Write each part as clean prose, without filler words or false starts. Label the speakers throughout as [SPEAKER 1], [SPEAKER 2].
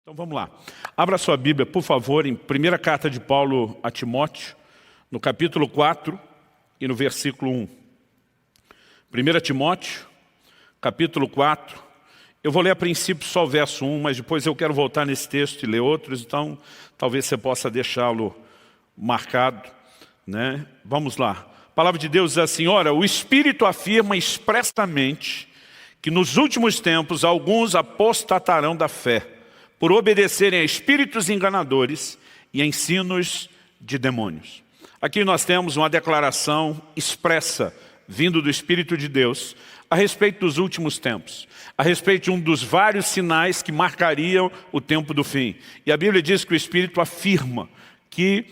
[SPEAKER 1] Então vamos lá. Abra sua Bíblia, por favor, em primeira carta de Paulo a Timóteo, no capítulo 4 e no versículo 1. 1 Timóteo, capítulo 4. Eu vou ler a princípio só o verso 1, mas depois eu quero voltar nesse texto e ler outros, então talvez você possa deixá-lo marcado, né? Vamos lá. A palavra de Deus diz assim: ora, o Espírito afirma expressamente que nos últimos tempos alguns apostatarão da fé, por obedecerem a espíritos enganadores e a ensinos de demônios. Aqui nós temos uma declaração expressa, vindo do Espírito de Deus, a respeito dos últimos tempos, a respeito de um dos vários sinais que marcariam o tempo do fim. E a Bíblia diz que o Espírito afirma que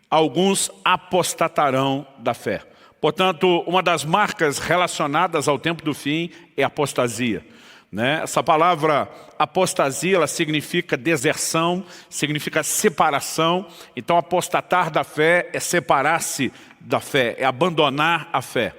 [SPEAKER 1] alguns apostatarão da fé. Portanto, uma das marcas relacionadas ao tempo do fim é a apostasia. Essa palavra apostasia, ela significa deserção, significa separação. Então, apostatar da fé é separar-se da fé, é abandonar a fé.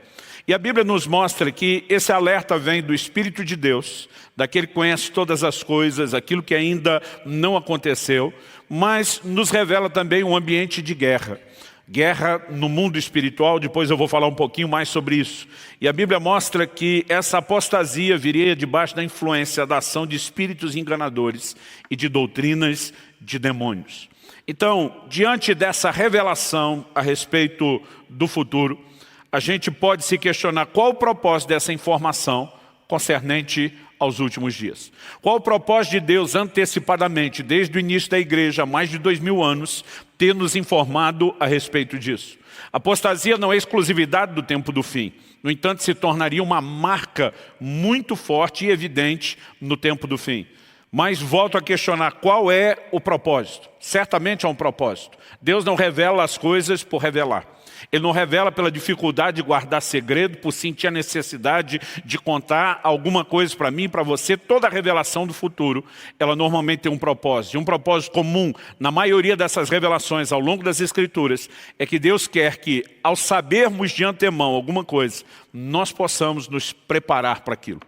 [SPEAKER 1] E a Bíblia nos mostra que esse alerta vem do Espírito de Deus, daquele que conhece todas as coisas, aquilo que ainda não aconteceu, mas nos revela também um ambiente de guerra. Guerra no mundo espiritual, depois eu vou falar um pouquinho mais sobre isso. E a Bíblia mostra que essa apostasia viria debaixo da influência da ação de espíritos enganadores e de doutrinas de demônios. Então, diante dessa revelação a respeito do futuro, a gente pode se questionar qual o propósito dessa informação concernente aos últimos dias. Qual o propósito de Deus antecipadamente, desde o início da igreja, há mais de 2000 anos, ter nos informado a respeito disso? A apostasia não é exclusividade do tempo do fim. No entanto, se tornaria uma marca muito forte e evidente no tempo do fim. Mas volto a questionar qual é o propósito. Certamente há um propósito. Deus não revela as coisas por revelar. Ele não revela pela dificuldade de guardar segredo, por sentir a necessidade de contar alguma coisa para mim e para você. Toda a revelação do futuro, ela normalmente tem um propósito. E um propósito comum na maioria dessas revelações ao longo das Escrituras é que Deus quer que, ao sabermos de antemão alguma coisa, nós possamos nos preparar para aquilo.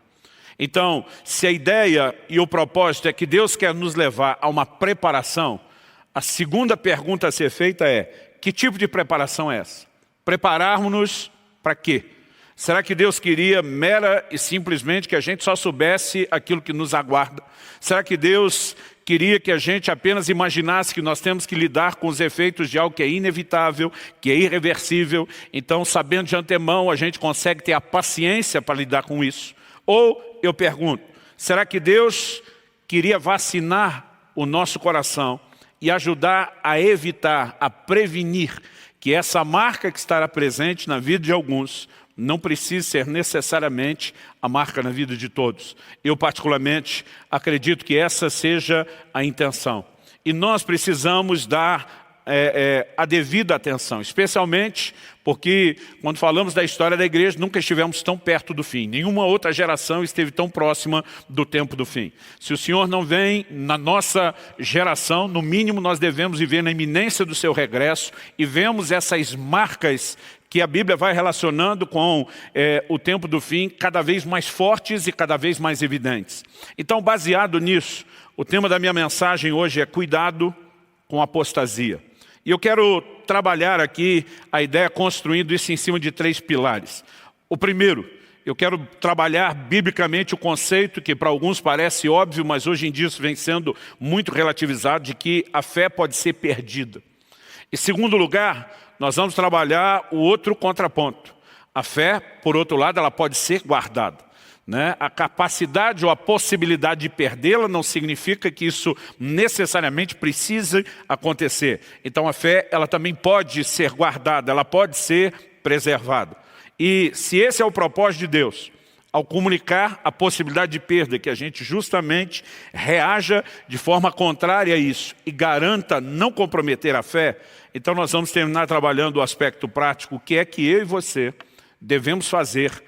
[SPEAKER 1] Então, se a ideia e o propósito é que Deus quer nos levar a uma preparação, a segunda pergunta a ser feita é: que tipo de preparação é essa? Prepararmos-nos para quê? Será que Deus queria mera e simplesmente que a gente só soubesse aquilo que nos aguarda? Será que Deus queria que a gente apenas imaginasse que nós temos que lidar com os efeitos de algo que é inevitável, que é irreversível? Então, sabendo de antemão, a gente consegue ter a paciência para lidar com isso? Ou, eu pergunto, será que Deus queria vacinar o nosso coração e ajudar a evitar, a prevenir que essa marca que estará presente na vida de alguns não precise ser necessariamente a marca na vida de todos? Eu particularmente acredito que essa seja a intenção. E nós precisamos dar a devida atenção, especialmente porque quando falamos da história da igreja, nunca estivemos tão perto do fim. Nenhuma outra geração esteve tão próxima do tempo do fim. Se o Senhor não vem na nossa geração, no mínimo nós devemos viver na iminência do seu regresso e vemos essas marcas que a Bíblia vai relacionando com o tempo do fim cada vez mais fortes e cada vez mais evidentes. Então, baseado nisso, o tema da minha mensagem hoje é cuidado com a apostasia. E eu quero trabalhar aqui a ideia construindo isso em cima de 3 pilares. O primeiro, eu quero trabalhar biblicamente o conceito que para alguns parece óbvio, mas hoje em dia isso vem sendo muito relativizado, de que a fé pode ser perdida. Em segundo lugar, nós vamos trabalhar o outro contraponto. A fé, por outro lado, ela pode ser guardada. A capacidade ou a possibilidade de perdê-la não significa que isso necessariamente precise acontecer. Então a fé, ela também pode ser guardada, ela pode ser preservada. E se esse é o propósito de Deus, ao comunicar a possibilidade de perda, que a gente justamente reaja de forma contrária a isso e garanta não comprometer a fé, então nós vamos terminar trabalhando o aspecto prático, o que é que eu e você devemos fazer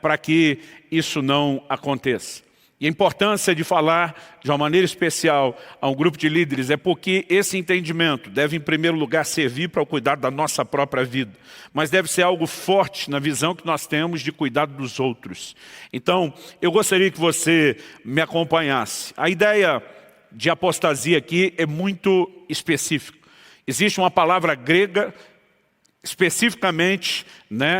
[SPEAKER 1] para que isso não aconteça. E a importância de falar de uma maneira especial a um grupo de líderes é porque esse entendimento deve, em primeiro lugar, servir para o cuidado da nossa própria vida, mas deve ser algo forte na visão que nós temos de cuidado dos outros. Então, eu gostaria que você me acompanhasse. A ideia de apostasia aqui é muito específico. Existe uma palavra grega especificamente,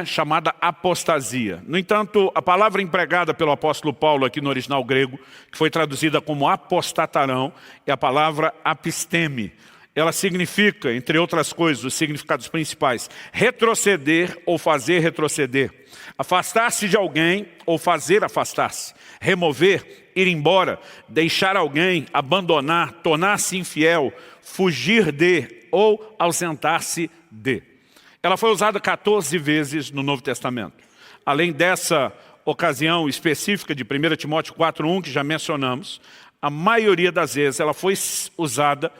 [SPEAKER 1] chamada apostasia. No entanto, a palavra empregada pelo apóstolo Paulo aqui no original grego, que foi traduzida como apostatarão, é a palavra apisteme. Ela significa, entre outras coisas, os significados principais, retroceder ou fazer retroceder, afastar-se de alguém ou fazer afastar-se, remover, ir embora, deixar alguém, abandonar, tornar-se infiel, fugir de ou ausentar-se de. Ela foi usada 14 vezes no Novo Testamento. Além dessa ocasião específica de 1 Timóteo 4:1, que já mencionamos, a maioria das vezes ela foi usada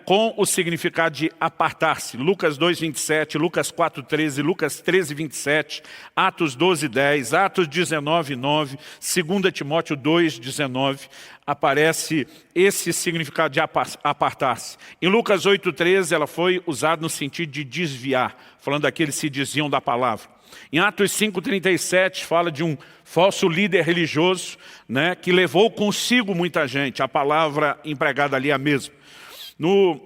[SPEAKER 1] com o significado de apartar-se. Lucas 2:27, Lucas 4:13, Lucas 13:27, Atos 12:10, Atos 19:9, 2 Timóteo 2:19, aparece esse significado de apartar-se. Em Lucas 8:13 ela foi usada no sentido de desviar, falando daqueles que se desviam da palavra. Em Atos 5:37 fala de um falso líder religioso que levou consigo muita gente. A palavra empregada ali é a mesma. No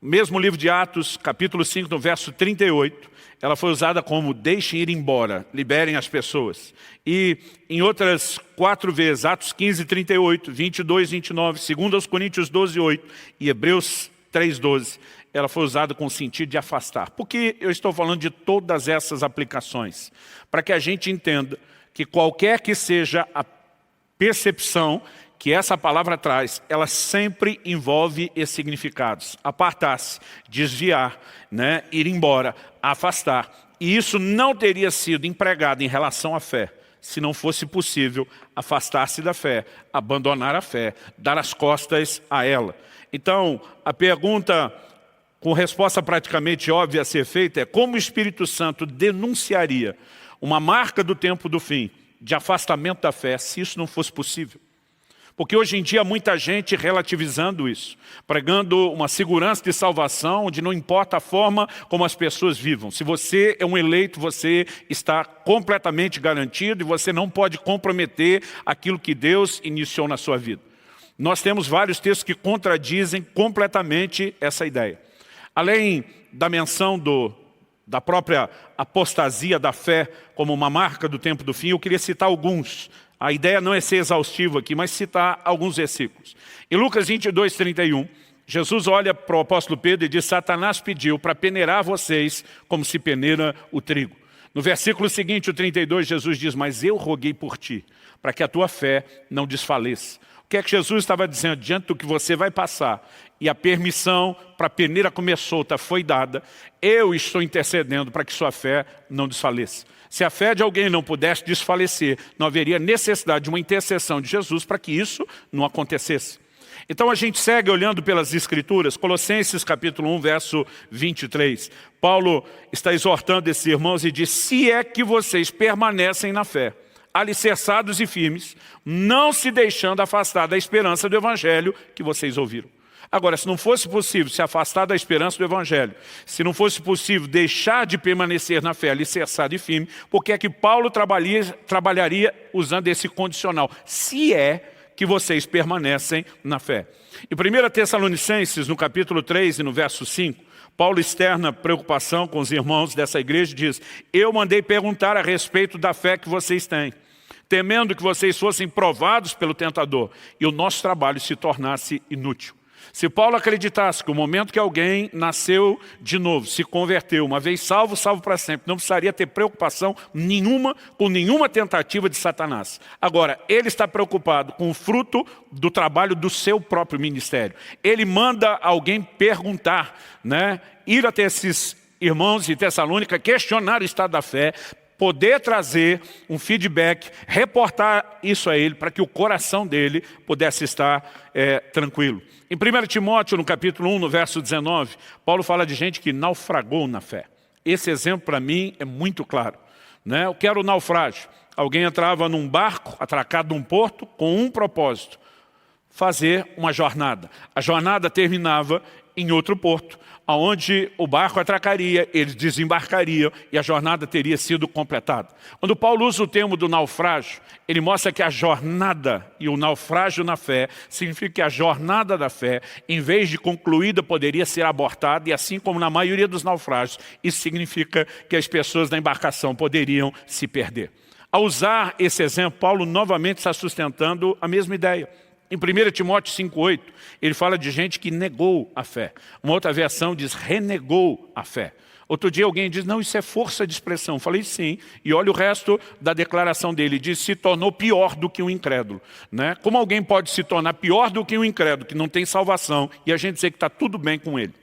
[SPEAKER 1] mesmo livro de Atos, capítulo 5, no verso 38, ela foi usada como deixem ir embora, liberem as pessoas. E em outras 4 vezes, Atos 15:38, 22:29, 2 Coríntios 12:8 e Hebreus 3:12, ela foi usada com o sentido de afastar. Por que eu estou falando de todas essas aplicações? Para que a gente entenda que qualquer que seja a percepção que essa palavra traz, ela sempre envolve esses significados. Apartar-se, desviar, ir embora, afastar. E isso não teria sido empregado em relação à fé, se não fosse possível afastar-se da fé, abandonar a fé, dar as costas a ela. Então, a pergunta com resposta praticamente óbvia a ser feita é como o Espírito Santo denunciaria uma marca do tempo do fim, de afastamento da fé, se isso não fosse possível. Porque hoje em dia muita gente relativizando isso, pregando uma segurança de salvação, onde não importa a forma como as pessoas vivam. Se você é um eleito, você está completamente garantido e você não pode comprometer aquilo que Deus iniciou na sua vida. Nós temos vários textos que contradizem completamente essa ideia. Além da menção da própria apostasia da fé como uma marca do tempo do fim, eu queria citar alguns. A ideia não é ser exaustivo aqui, mas citar alguns versículos. Em Lucas 22:31, Jesus olha para o apóstolo Pedro e diz: Satanás pediu para peneirar vocês como se peneira o trigo. No versículo seguinte, o 32, Jesus diz: mas eu roguei por ti, para que a tua fé não desfaleça. O que é que Jesus estava dizendo? Diante do que você vai passar, e a permissão para a peneira comer solta foi dada, eu estou intercedendo para que sua fé não desfaleça. Se a fé de alguém não pudesse desfalecer, não haveria necessidade de uma intercessão de Jesus para que isso não acontecesse. Então a gente segue olhando pelas Escrituras, Colossenses capítulo 1, verso 23. Paulo está exortando esses irmãos e diz: se é que vocês permanecem na fé, alicerçados e firmes, não se deixando afastar da esperança do Evangelho que vocês ouviram. Agora, se não fosse possível se afastar da esperança do Evangelho, se não fosse possível deixar de permanecer na fé alicerçado e firme, por que é que Paulo trabalharia usando esse condicional? Se é que vocês permanecem na fé. Em 1 Tessalonicenses, no capítulo 3 e no verso 5, Paulo externa preocupação com os irmãos dessa igreja e diz: eu mandei perguntar a respeito da fé que vocês têm, temendo que vocês fossem provados pelo tentador e o nosso trabalho se tornasse inútil. Se Paulo acreditasse que o momento que alguém nasceu de novo, se converteu, uma vez salvo, salvo para sempre, não precisaria ter preocupação nenhuma com nenhuma tentativa de Satanás. Agora, ele está preocupado com o fruto do trabalho do seu próprio ministério. Ele manda alguém perguntar, ir até esses irmãos de Tessalônica, questionar o estado da fé, poder trazer um feedback, reportar isso a ele, para que o coração dele pudesse estar tranquilo. Em 1 Timóteo, no capítulo 1, no verso 19, Paulo fala de gente que naufragou na fé. Esse exemplo, para mim, é muito claro. O que era o naufrágio? Alguém entrava num barco, atracado num porto, com um propósito: fazer uma jornada. A jornada terminava em outro porto, onde o barco atracaria, eles desembarcariam e a jornada teria sido completada. Quando Paulo usa o termo do naufrágio, ele mostra que a jornada e o naufrágio na fé significa que a jornada da fé, em vez de concluída, poderia ser abortada, e assim como na maioria dos naufrágios, isso significa que as pessoas da embarcação poderiam se perder. Ao usar esse exemplo, Paulo novamente está sustentando a mesma ideia. Em 1 Timóteo 5,8, ele fala de gente que negou a fé. Uma outra versão diz renegou a fé. Outro dia alguém diz, não, isso é força de expressão. Eu falei sim, e olha o resto da declaração dele. Diz, se tornou pior do que um incrédulo. Né? Como alguém pode se tornar pior do que um incrédulo, que não tem salvação, e a gente dizer que está tudo bem com ele?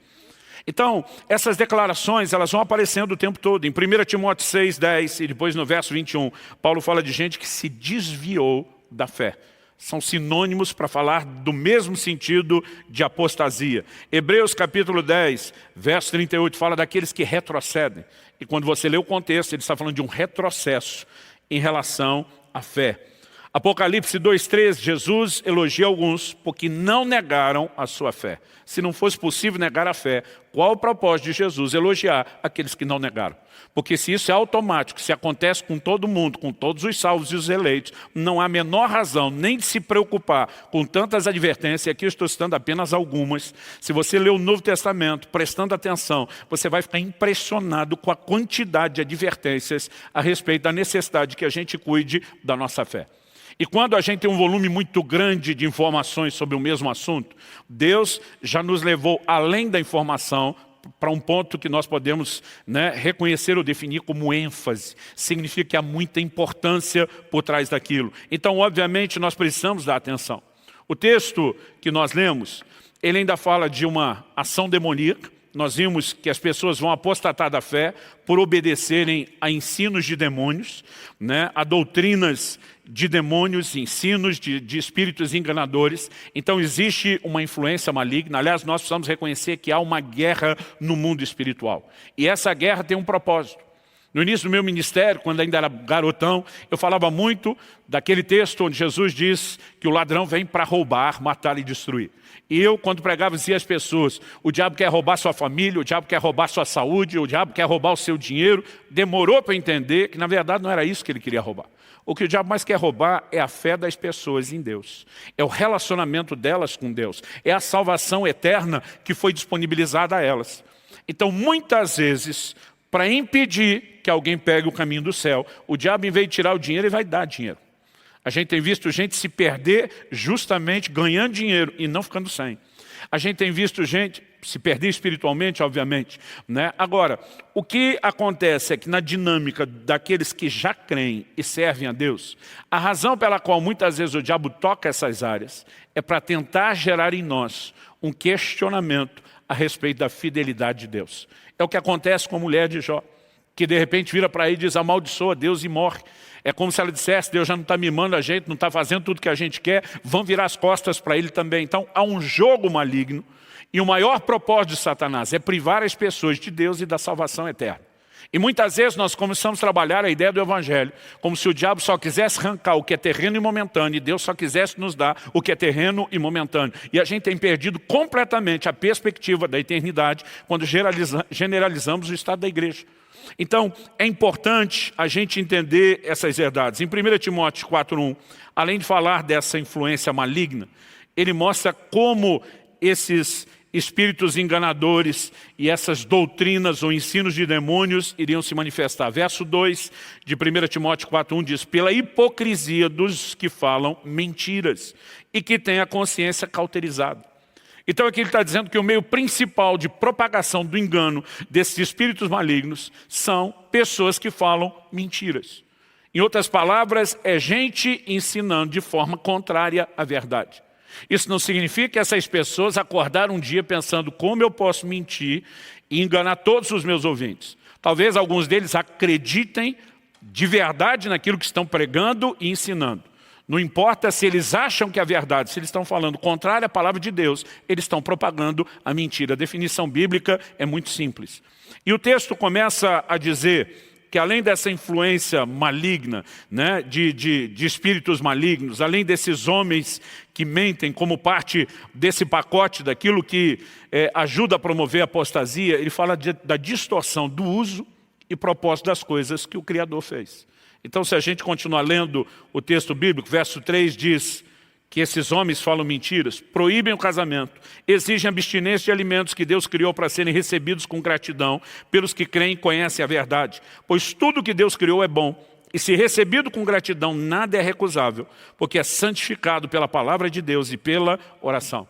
[SPEAKER 1] Então, essas declarações, elas vão aparecendo o tempo todo. Em 1 Timóteo 6,10, e depois no verso 21, Paulo fala de gente que se desviou da fé. São sinônimos para falar do mesmo sentido de apostasia. Hebreus capítulo 10, verso 38, fala daqueles que retrocedem. E quando você lê o contexto, ele está falando de um retrocesso em relação à fé. Apocalipse 2,13, Jesus elogia alguns porque não negaram a sua fé. Se não fosse possível negar a fé, qual o propósito de Jesus elogiar aqueles que não negaram? Porque se isso é automático, se acontece com todo mundo, com todos os salvos e os eleitos, não há a menor razão nem de se preocupar com tantas advertências, e aqui eu estou citando apenas algumas. Se você ler o Novo Testamento, prestando atenção, você vai ficar impressionado com a quantidade de advertências a respeito da necessidade que a gente cuide da nossa fé. E quando a gente tem um volume muito grande de informações sobre o mesmo assunto, Deus já nos levou além da informação para um ponto que nós podemos reconhecer ou definir como ênfase. Significa que há muita importância por trás daquilo. Então, obviamente, nós precisamos dar atenção. O texto que nós lemos, ele ainda fala de uma ação demoníaca. Nós vimos que as pessoas vão apostatar da fé por obedecerem a ensinos de demônios, a doutrinas de demônios, ensinos de espíritos enganadores. Então existe uma influência maligna. Aliás, nós precisamos reconhecer que há uma guerra no mundo espiritual. E essa guerra tem um propósito. No início do meu ministério, quando ainda era garotão, eu falava muito daquele texto onde Jesus diz que o ladrão vem para roubar, matar e destruir. E eu, quando pregava, dizia às pessoas, o diabo quer roubar sua família, o diabo quer roubar sua saúde, o diabo quer roubar o seu dinheiro. Demorou para entender que, na verdade, não era isso que ele queria roubar. O que o diabo mais quer roubar é a fé das pessoas em Deus. É o relacionamento delas com Deus. É a salvação eterna que foi disponibilizada a elas. Então, muitas vezes, para impedir que alguém pegue o caminho do céu, o diabo, em vez de tirar o dinheiro, ele vai dar dinheiro. A gente tem visto gente se perder justamente ganhando dinheiro e não ficando sem. A gente tem visto gente se perder espiritualmente, obviamente. Agora, o que acontece é que na dinâmica daqueles que já creem e servem a Deus, a razão pela qual muitas vezes o diabo toca essas áreas é para tentar gerar em nós um questionamento a respeito da fidelidade de Deus. É o que acontece com a mulher de Jó, que de repente vira para ele e diz, amaldiçoa Deus e morre. É como se ela dissesse, Deus já não está mimando a gente, não está fazendo tudo que a gente quer, vão virar as costas para ele também. Então há um jogo maligno, e o maior propósito de Satanás é privar as pessoas de Deus e da salvação eterna. E muitas vezes nós começamos a trabalhar a ideia do Evangelho como se o diabo só quisesse arrancar o que é terreno e momentâneo e Deus só quisesse nos dar o que é terreno e momentâneo. E a gente tem perdido completamente a perspectiva da eternidade quando generalizamos o estado da igreja. Então, é importante a gente entender essas verdades. Em 1 Timóteo 4,1, além de falar dessa influência maligna, ele mostra como esses espíritos enganadores e essas doutrinas ou ensinos de demônios iriam se manifestar. Verso 2 de 1 Timóteo 4,1 diz, pela hipocrisia dos que falam mentiras e que têm a consciência cauterizada. Então aqui ele está dizendo que o meio principal de propagação do engano desses espíritos malignos são pessoas que falam mentiras. Em outras palavras, é gente ensinando de forma contrária à verdade. Isso não significa que essas pessoas acordaram um dia pensando como eu posso mentir e enganar todos os meus ouvintes. Talvez alguns deles acreditem de verdade naquilo que estão pregando e ensinando. Não importa se eles acham que é verdade, se eles estão falando contrário à palavra de Deus, eles estão propagando a mentira. A definição bíblica é muito simples. E o texto começa a dizer que além dessa influência maligna, né, de espíritos malignos, além desses homens que mentem como parte desse pacote, daquilo que ajuda a promover a apostasia, ele fala da distorção do uso e propósito das coisas que o Criador fez. Então, se a gente continuar lendo o texto bíblico, verso 3 diz que esses homens falam mentiras, proíbem o casamento, exigem abstinência de alimentos que Deus criou para serem recebidos com gratidão pelos que creem e conhecem a verdade. Pois tudo que Deus criou é bom, e se recebido com gratidão, nada é recusável, porque é santificado pela palavra de Deus e pela oração.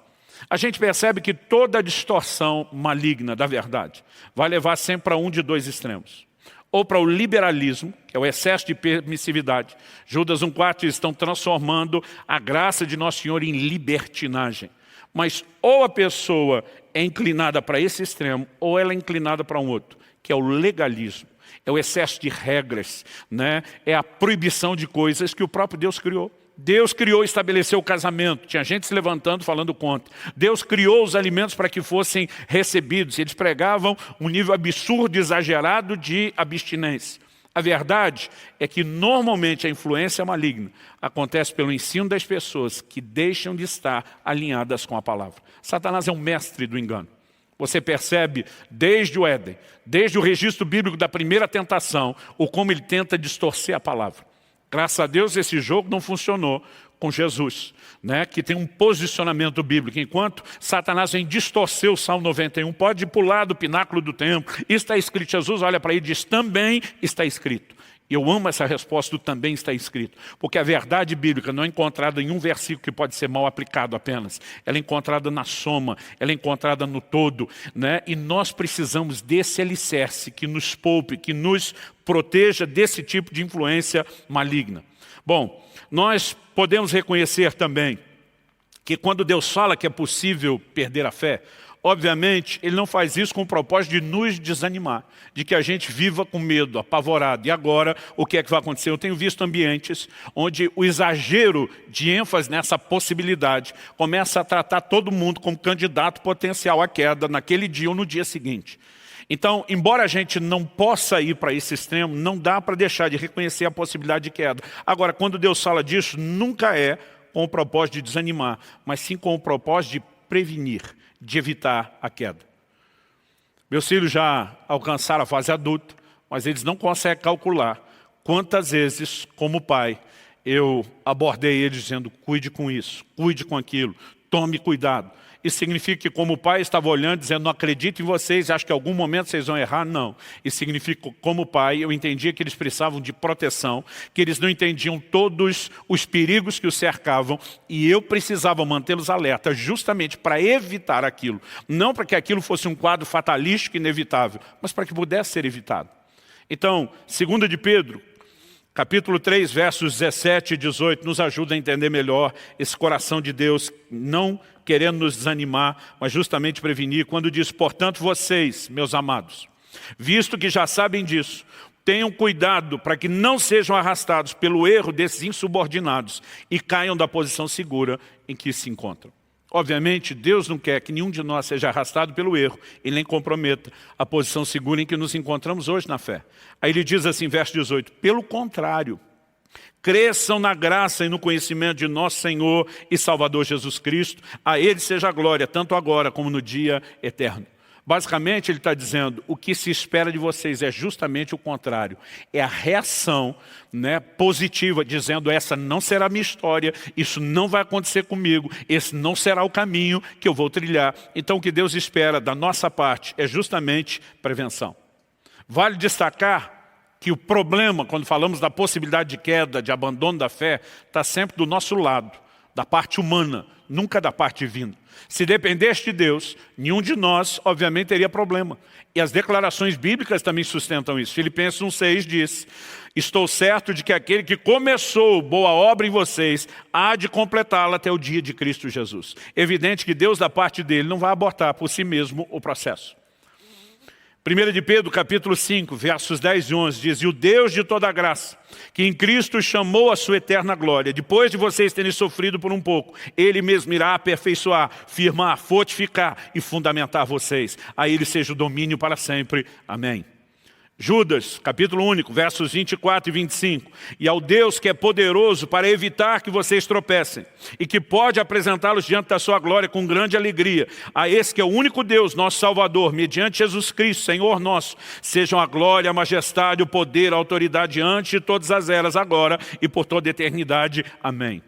[SPEAKER 1] A gente percebe que toda distorção maligna da verdade vai levar sempre para um de dois extremos. Ou para o liberalismo, que é o excesso de permissividade. Judas 1,4 estão transformando a graça de Nosso Senhor em libertinagem. Mas ou a pessoa é inclinada para esse extremo, ou ela é inclinada para um outro, que é o legalismo. É o excesso de regras, né? É a proibição de coisas que o próprio Deus criou. Deus criou e estabeleceu o casamento. Tinha gente se levantando falando contra. Deus criou os alimentos para que fossem recebidos. Eles pregavam um nível absurdo, exagerado de abstinência. A verdade é que normalmente a influência maligna acontece pelo ensino das pessoas que deixam de estar alinhadas com a palavra. Satanás é um mestre do engano. Você percebe desde o Éden, desde o registro bíblico da primeira tentação, o como ele tenta distorcer a palavra. Graças a Deus esse jogo não funcionou com Jesus, né, que tem um posicionamento bíblico. Enquanto Satanás vem distorcer o Salmo 91, pode pular do pináculo do templo, está escrito, Jesus olha para ele e diz, também está escrito. Eu amo essa resposta do também está escrito, porque a verdade bíblica não é encontrada em um versículo que pode ser mal aplicado apenas. Ela é encontrada na soma, ela é encontrada no todo, né? E nós precisamos desse alicerce que nos poupe, que nos proteja desse tipo de influência maligna. Bom, nós podemos reconhecer também que quando Deus fala que é possível perder a fé, obviamente, Ele não faz isso com o propósito de nos desanimar, de que a gente viva com medo, apavorado. E agora, o que é que vai acontecer? Eu tenho visto ambientes onde o exagero de ênfase nessa possibilidade começa a tratar todo mundo como candidato potencial à queda naquele dia ou no dia seguinte. Então, embora a gente não possa ir para esse extremo, não dá para deixar de reconhecer a possibilidade de queda. Agora, quando Deus fala disso, nunca é com o propósito de desanimar, mas sim com o propósito de prevenir, de evitar a queda. Meus filhos já alcançaram a fase adulta, mas eles não conseguem calcular quantas vezes, como pai, eu abordei eles dizendo, cuide com isso, cuide com aquilo, tome cuidado. Isso significa que como pai estava olhando, dizendo, não acredito em vocês, acho que em algum momento vocês vão errar? Não. Isso significa que como pai, eu entendia que eles precisavam de proteção, que eles não entendiam todos os perigos que os cercavam, e eu precisava mantê-los alertas justamente para evitar aquilo. Não para que aquilo fosse um quadro fatalístico e inevitável, mas para que pudesse ser evitado. Então, 2 de Pedro, capítulo 3, versos 17 e 18, nos ajuda a entender melhor esse coração de Deus, não querendo nos desanimar, mas justamente prevenir, quando diz, portanto, vocês, meus amados, visto que já sabem disso, tenham cuidado para que não sejam arrastados pelo erro desses insubordinados e caiam da posição segura em que se encontram. Obviamente, Deus não quer que nenhum de nós seja arrastado pelo erro e nem comprometa a posição segura em que nos encontramos hoje na fé. Aí ele diz assim, verso 18, pelo contrário, cresçam na graça e no conhecimento de nosso Senhor e Salvador Jesus Cristo. A Ele seja a glória, tanto agora como no dia eterno. Basicamente, ele está dizendo, o que se espera de vocês é justamente o contrário. É a reação, né, positiva, dizendo, essa não será a minha história, isso não vai acontecer comigo, esse não será o caminho que eu vou trilhar. Então, o que Deus espera da nossa parte é justamente prevenção. Vale destacar que o problema, quando falamos da possibilidade de queda, de abandono da fé, está sempre do nosso lado, da parte humana, nunca da parte divina. Se dependesse de Deus, nenhum de nós, obviamente, teria problema. E as declarações bíblicas também sustentam isso. Filipenses 1,6 diz, estou certo de que aquele que começou boa obra em vocês, há de completá-la até o dia de Cristo Jesus. Evidente que Deus, da parte dele, não vai abortar por si mesmo o processo. 1 de Pedro, capítulo 5, versos 10 e 11, diz, e o Deus de toda graça, que em Cristo chamou a sua eterna glória, depois de vocês terem sofrido por um pouco, Ele mesmo irá aperfeiçoar, firmar, fortificar e fundamentar vocês. A Ele seja o domínio para sempre. Amém. Judas, capítulo único, versos 24 e 25. E ao Deus que é poderoso para evitar que vocês tropecem e que pode apresentá-los diante da sua glória com grande alegria, a esse que é o único Deus, nosso Salvador, mediante Jesus Cristo, Senhor nosso, sejam a glória, a majestade, o poder, a autoridade antes de todas as eras, agora e por toda a eternidade. Amém.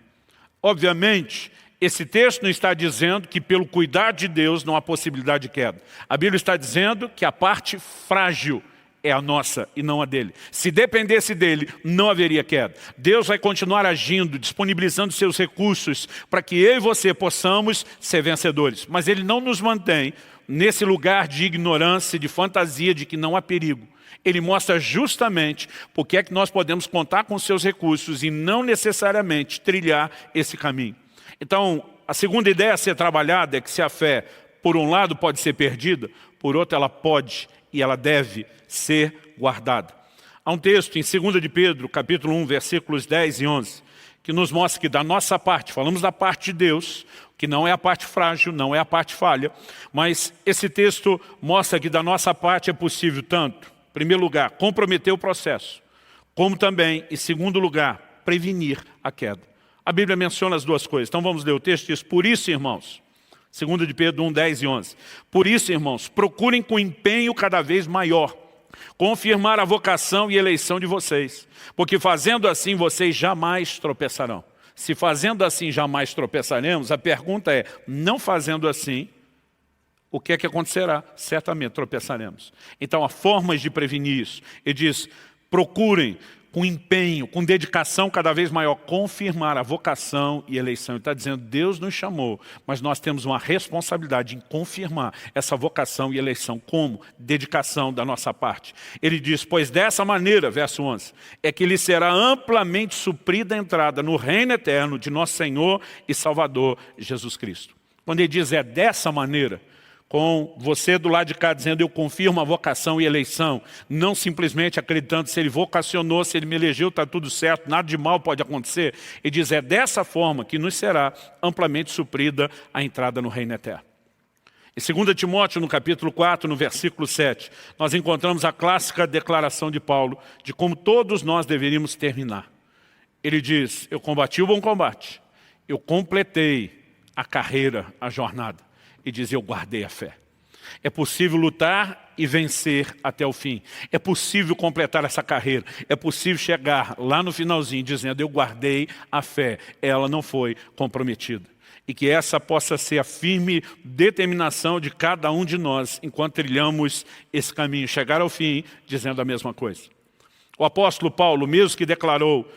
[SPEAKER 1] Obviamente, esse texto não está dizendo que pelo cuidado de Deus não há possibilidade de queda. A Bíblia está dizendo que a parte frágil é a nossa e não a dele. Se dependesse dele, não haveria queda. Deus vai continuar agindo, disponibilizando seus recursos para que eu e você possamos ser vencedores. Mas ele não nos mantém nesse lugar de ignorância, de fantasia, de que não há perigo. Ele mostra justamente porque é que nós podemos contar com seus recursos e não necessariamente trilhar esse caminho. Então, a segunda ideia a ser trabalhada é que se a fé, por um lado, pode ser perdida, por outro, ela pode e ela deve ser guardada. Há um texto em 2 de Pedro, capítulo 1, versículos 10 e 11, que nos mostra que da nossa parte, falamos da parte de Deus, que não é a parte frágil, não é a parte falha, mas esse texto mostra que da nossa parte é possível tanto, em primeiro lugar, comprometer o processo, como também, em segundo lugar, prevenir a queda. A Bíblia menciona as duas coisas. Então vamos ler o texto e diz: por isso, irmãos, 2 de Pedro 1, 10 e 11. Por isso, irmãos, procurem com empenho cada vez maior confirmar a vocação e eleição de vocês, porque fazendo assim vocês jamais tropeçarão. Se fazendo assim jamais tropeçaremos, a pergunta é, não fazendo assim, o que é que acontecerá? Certamente tropeçaremos. Então há formas de prevenir isso. Ele diz, procurem com empenho, com dedicação cada vez maior, confirmar a vocação e eleição. Ele está dizendo, Deus nos chamou, mas nós temos uma responsabilidade em confirmar essa vocação e eleição. Como? Dedicação da nossa parte. Ele diz, pois dessa maneira, verso 11, é que lhe será amplamente suprida a entrada no reino eterno de nosso Senhor e Salvador Jesus Cristo. Quando ele diz é dessa maneira, com você do lado de cá dizendo eu confirmo a vocação e eleição, não simplesmente acreditando se ele vocacionou, se ele me elegeu, está tudo certo, nada de mal pode acontecer. Ele diz, é dessa forma que nos será amplamente suprida a entrada no reino eterno. Em 2 Timóteo, no capítulo 4, no versículo 7, nós encontramos a clássica declaração de Paulo de como todos nós deveríamos terminar. Ele diz, eu combati o bom combate, eu completei a carreira, a jornada. E diz, eu guardei a fé. É possível lutar e vencer até o fim. É possível completar essa carreira. É possível chegar lá no finalzinho dizendo, eu guardei a fé. Ela não foi comprometida. E que essa possa ser a firme determinação de cada um de nós enquanto trilhamos esse caminho. Chegar ao fim dizendo a mesma coisa. O apóstolo Paulo, mesmo que declarou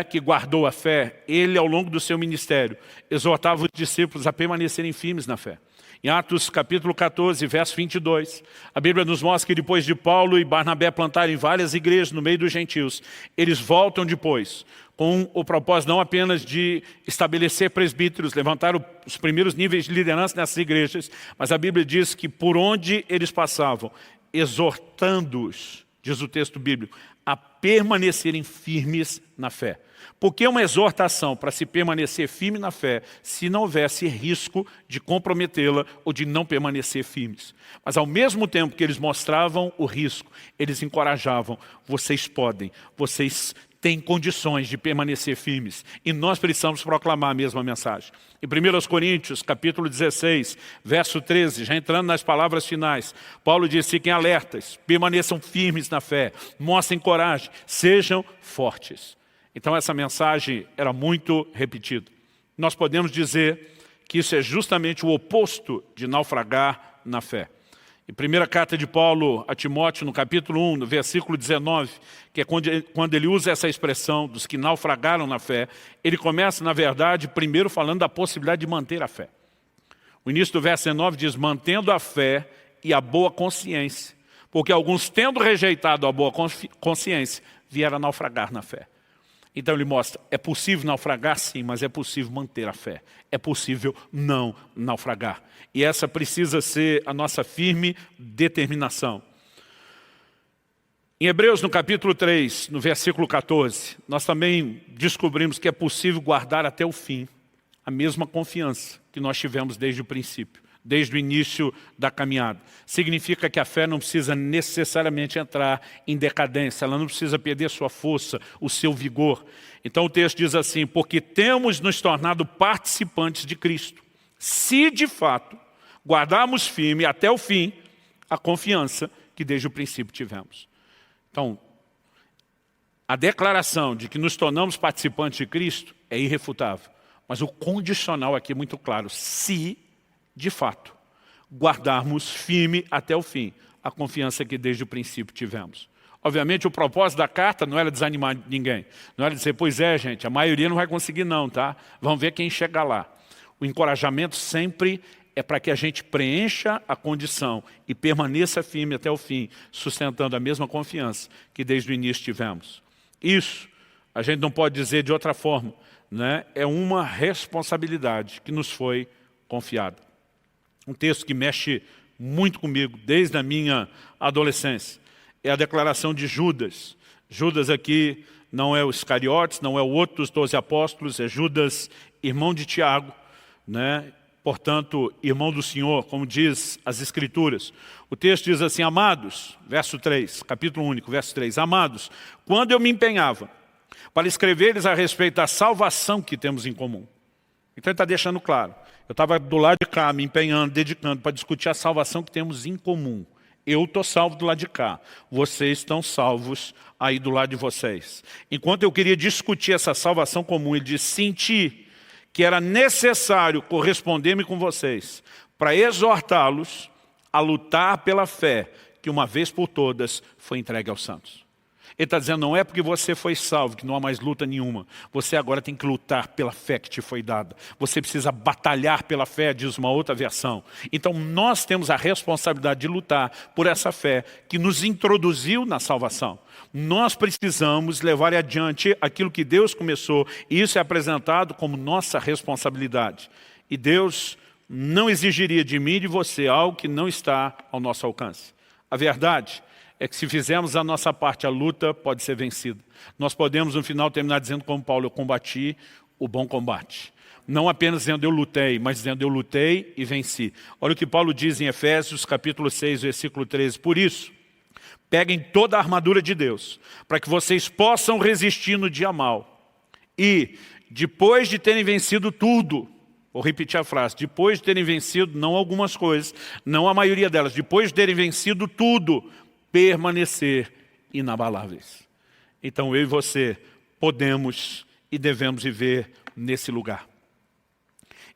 [SPEAKER 1] que guardou a fé, ele ao longo do seu ministério exortava os discípulos a permanecerem firmes na fé. Em Atos capítulo 14, verso 22, a Bíblia nos mostra que depois de Paulo e Barnabé plantarem várias igrejas no meio dos gentios, eles voltam depois com o propósito não apenas de estabelecer presbíteros, levantar os primeiros níveis de liderança nessas igrejas, mas a Bíblia diz que por onde eles passavam, exortando-os, diz o texto bíblico, a permanecerem firmes na fé. Por que uma exortação para se permanecer firme na fé se não houvesse risco de comprometê-la ou de não permanecer firmes? Mas ao mesmo tempo que eles mostravam o risco, eles encorajavam, vocês podem, vocês têm condições de permanecer firmes. E nós precisamos proclamar a mesma mensagem. Em 1 Coríntios, capítulo 16, verso 13, já entrando nas palavras finais, Paulo diz, fiquem alertas, permaneçam firmes na fé, mostrem coragem, sejam fortes. Então essa mensagem era muito repetida. Nós podemos dizer que isso é justamente o oposto de naufragar na fé. Em primeira carta de Paulo a Timóteo, no capítulo 1, no versículo 19, que é quando ele usa essa expressão dos que naufragaram na fé, ele começa, na verdade, primeiro falando da possibilidade de manter a fé. O início do verso 19 diz, mantendo a fé e a boa consciência, porque alguns, tendo rejeitado a boa consciência, vieram a naufragar na fé. Então ele mostra, é possível naufragar sim, mas é possível manter a fé. É possível não naufragar. E essa precisa ser a nossa firme determinação. Em Hebreus, no capítulo 3, no versículo 14, nós também descobrimos que é possível guardar até o fim a mesma confiança que nós tivemos desde o princípio. desde o início da caminhada. Significa que a fé não precisa necessariamente entrar em decadência, ela não precisa perder sua força, o seu vigor. Então o texto diz assim, porque temos nos tornado participantes de Cristo, se de fato guardarmos firme até o fim a confiança que desde o princípio tivemos. Então, a declaração de que nos tornamos participantes de Cristo é irrefutável, mas o condicional aqui é muito claro, se de fato, guardarmos firme até o fim a confiança que desde o princípio tivemos. Obviamente, o propósito da carta não era desanimar ninguém. Não era dizer, pois é, gente, a maioria não vai conseguir não, tá? Vamos ver quem chega lá. O encorajamento sempre é para que a gente preencha a condição e permaneça firme até o fim, sustentando a mesma confiança que desde o início tivemos. Isso, a gente não pode dizer de outra forma, né? É uma responsabilidade que nos foi confiada. Um texto que mexe muito comigo desde a minha adolescência. É a declaração de Judas. Judas aqui não é o Iscariotes, não é o outro dos 12 apóstolos, é Judas, irmão de Tiago, né? Portanto, irmão do Senhor, como diz as Escrituras. O texto diz assim, amados, verso 3, capítulo único, verso 3, amados, quando eu me empenhava para escrever-lhes a respeito da salvação que temos em comum. Então ele está deixando claro. Eu estava do lado de cá, me empenhando, dedicando para discutir a salvação que temos em comum. Eu estou salvo do lado de cá. Vocês estão salvos aí do lado de vocês. Enquanto eu queria discutir essa salvação comum, ele disse, senti que era necessário corresponder-me com vocês para exortá-los a lutar pela fé que uma vez por todas foi entregue aos santos. Ele está dizendo, não é porque você foi salvo que não há mais luta nenhuma. Você agora tem que lutar pela fé que te foi dada. Você precisa batalhar pela fé, diz uma outra versão. Então nós temos a responsabilidade de lutar por essa fé que nos introduziu na salvação. Nós precisamos levar adiante aquilo que Deus começou. E isso é apresentado como nossa responsabilidade. E Deus não exigiria de mim e de você algo que não está ao nosso alcance. A verdade é que se fizermos a nossa parte, a luta pode ser vencida. Nós podemos no final terminar dizendo como Paulo, eu combati o bom combate. Não apenas dizendo eu lutei, mas dizendo eu lutei e venci. Olha o que Paulo diz em Efésios capítulo 6, versículo 13. Por isso, peguem toda a armadura de Deus, para que vocês possam resistir no dia mau. E, depois de terem vencido tudo, vou repetir a frase, depois de terem vencido, não algumas coisas, não a maioria delas, depois de terem vencido tudo, permanecer inabaláveis. Então eu e você podemos e devemos viver nesse lugar.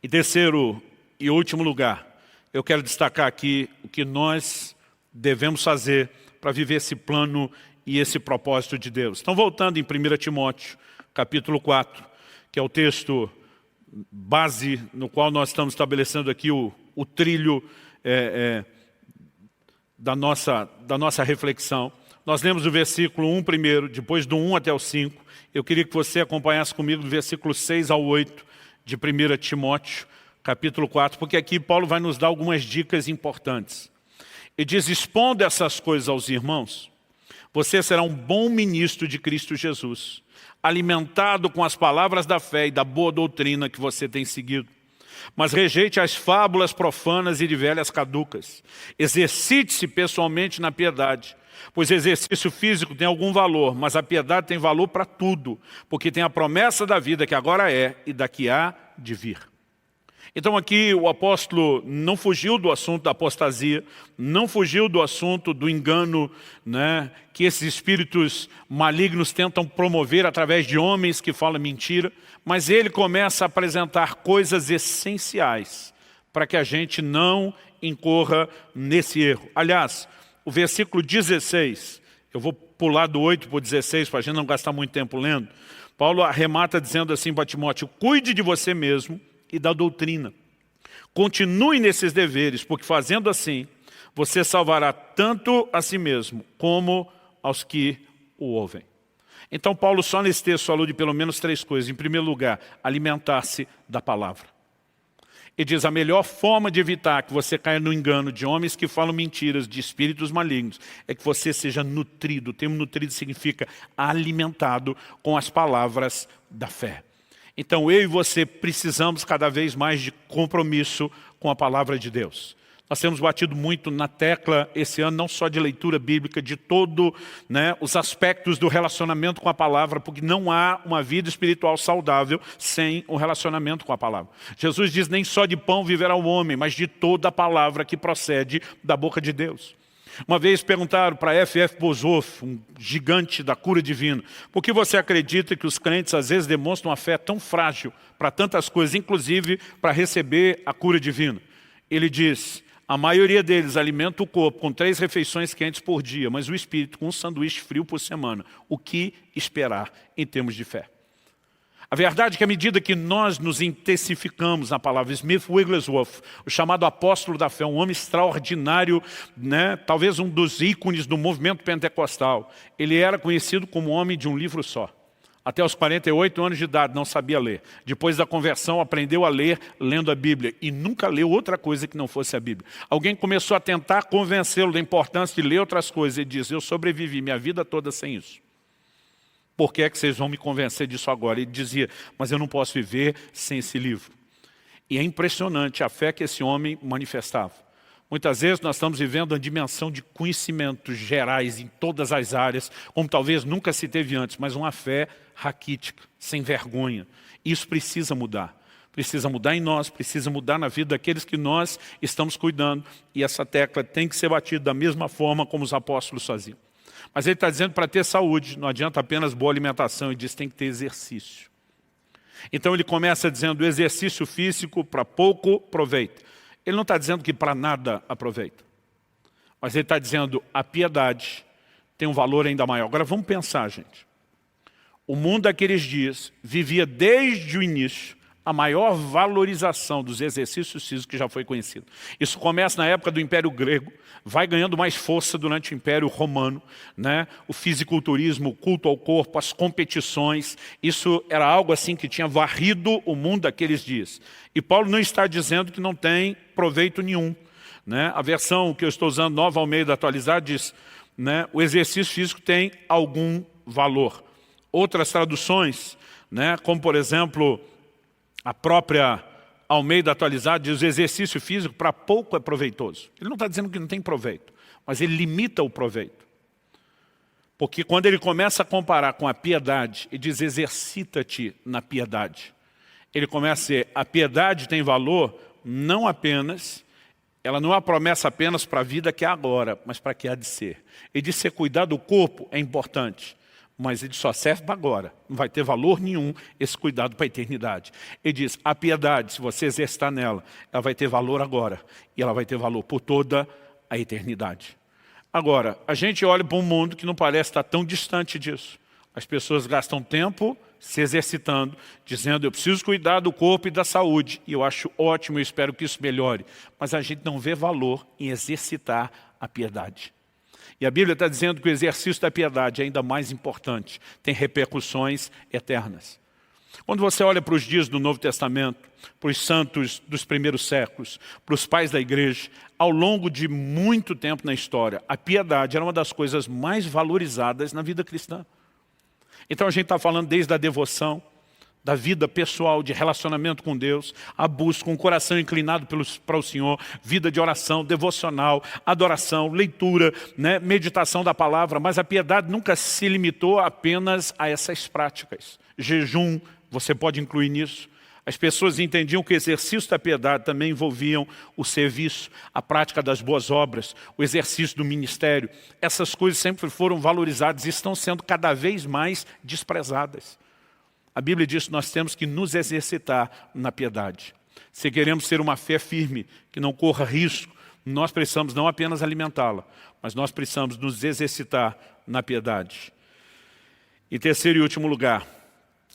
[SPEAKER 1] Em terceiro e último lugar, eu quero destacar aqui o que nós devemos fazer para viver esse plano e esse propósito de Deus. Então voltando em 1 Timóteo, capítulo 4, que é o texto base no qual nós estamos estabelecendo aqui o trilho da nossa reflexão. Nós lemos o versículo 1 primeiro, depois do 1 até o 5. Eu queria que você acompanhasse comigo do versículo 6 ao 8 de 1 Timóteo, capítulo 4, porque aqui Paulo vai nos dar algumas dicas importantes. Ele diz, expondo essas coisas aos irmãos, você será um bom ministro de Cristo Jesus, alimentado com as palavras da fé e da boa doutrina que você tem seguido. Mas rejeite as fábulas profanas e de velhas caducas. Exercite-se pessoalmente na piedade, pois exercício físico tem algum valor, mas a piedade tem valor para tudo, porque tem a promessa da vida que agora é e da que há de vir. Então aqui o apóstolo não fugiu do assunto da apostasia, não fugiu do assunto do engano, né, que esses espíritos malignos tentam promover através de homens que falam mentira, mas ele começa a apresentar coisas essenciais para que a gente não incorra nesse erro. Aliás, o versículo 16, eu vou pular do 8 para o 16 para a gente não gastar muito tempo lendo. Paulo arremata dizendo assim para Timóteo, cuide de você mesmo e da doutrina. Continue nesses deveres, porque fazendo assim, você salvará tanto a si mesmo, como aos que o ouvem. Então Paulo só nesse texto falou de pelo menos 3 coisas. Em primeiro lugar, alimentar-se da palavra. Ele diz, a melhor forma de evitar que você caia no engano de homens que falam mentiras, de espíritos malignos, é que você seja nutrido. O termo nutrido significa alimentado com as palavras da fé. Então eu e você precisamos cada vez mais de compromisso com a palavra de Deus. Nós temos batido muito na tecla esse ano, não só de leitura bíblica, de todos os aspectos do relacionamento com a palavra, porque não há uma vida espiritual saudável sem o relacionamento com a palavra. Jesus diz, nem só de pão viverá o homem, mas de toda a palavra que procede da boca de Deus. Uma vez perguntaram para F.F. Bozoff, um gigante da cura divina, por que você acredita que os crentes às vezes demonstram uma fé tão frágil para tantas coisas, inclusive para receber a cura divina? Ele diz, a maioria deles alimenta o corpo com 3 refeições quentes por dia, mas o espírito com um sanduíche frio por semana. O que esperar em termos de fé? A verdade é que à medida que nós nos intensificamos na palavra, Smith Wigglesworth, o chamado apóstolo da fé, um homem extraordinário, talvez um dos ícones do movimento pentecostal, ele era conhecido como homem de um livro só. Até os 48 anos de idade não sabia ler. Depois da conversão aprendeu a ler lendo a Bíblia e nunca leu outra coisa que não fosse a Bíblia. Alguém começou a tentar convencê-lo da importância de ler outras coisas e diz, eu sobrevivi minha vida toda sem isso. Por que é que vocês vão me convencer disso agora? Ele dizia, mas eu não posso viver sem esse livro. E é impressionante a fé que esse homem manifestava. Muitas vezes nós estamos vivendo uma dimensão de conhecimentos gerais em todas as áreas, como talvez nunca se teve antes, mas uma fé raquítica, sem vergonha. Isso precisa mudar. Precisa mudar em nós, precisa mudar na vida daqueles que nós estamos cuidando. E essa tecla tem que ser batida da mesma forma como os apóstolos faziam. Mas ele está dizendo para ter saúde, não adianta apenas boa alimentação, ele diz que tem que ter exercício. Então ele começa dizendo o exercício físico para pouco proveito. Ele não está dizendo que para nada aproveita. Mas ele está dizendo a piedade tem um valor ainda maior. Agora vamos pensar, gente. O mundo daqueles dias vivia desde o início a maior valorização dos exercícios físicos que já foi conhecido. Isso começa na época do Império Grego, vai ganhando mais força durante o Império Romano, o fisiculturismo, o culto ao corpo, as competições, isso era algo assim que tinha varrido o mundo daqueles dias. E Paulo não está dizendo que não tem proveito nenhum. A versão que eu estou usando, Nova Almeida Atualizada, diz, o exercício físico tem algum valor. Outras traduções, como por exemplo, a própria Almeida Atualizada diz o exercício físico para pouco é proveitoso. Ele não está dizendo que não tem proveito, mas ele limita o proveito. Porque quando ele começa a comparar com a piedade e diz exercita-te na piedade, ele começa a dizer a piedade tem valor não apenas, ela não é uma promessa apenas para a vida que é agora, mas para a que há de ser. Ele diz que cuidar do corpo é importante. Mas ele só serve para agora. Não vai ter valor nenhum esse cuidado para a eternidade. Ele diz, a piedade, se você exercitar nela, ela vai ter valor agora. E ela vai ter valor por toda a eternidade. Agora, a gente olha para um mundo que não parece estar tão distante disso. As pessoas gastam tempo se exercitando, dizendo, eu preciso cuidar do corpo e da saúde. E eu acho ótimo, eu espero que isso melhore. Mas a gente não vê valor em exercitar a piedade. E a Bíblia está dizendo que o exercício da piedade é ainda mais importante, tem repercussões eternas. Quando você olha para os dias do Novo Testamento, para os santos dos primeiros séculos, para os pais da igreja, ao longo de muito tempo na história, a piedade era uma das coisas mais valorizadas na vida cristã. Então a gente está falando desde a devoção, da vida pessoal, de relacionamento com Deus, a busca, um coração inclinado para o Senhor, vida de oração, devocional, adoração, leitura, meditação da palavra, mas a piedade nunca se limitou apenas a essas práticas. Jejum, você pode incluir nisso. As pessoas entendiam que o exercício da piedade também envolviam o serviço, a prática das boas obras, o exercício do ministério. Essas coisas sempre foram valorizadas e estão sendo cada vez mais desprezadas. A Bíblia diz que nós temos que nos exercitar na piedade. Se queremos ter uma fé firme, que não corra risco, nós precisamos não apenas alimentá-la, mas nós precisamos nos exercitar na piedade. Em terceiro e último lugar,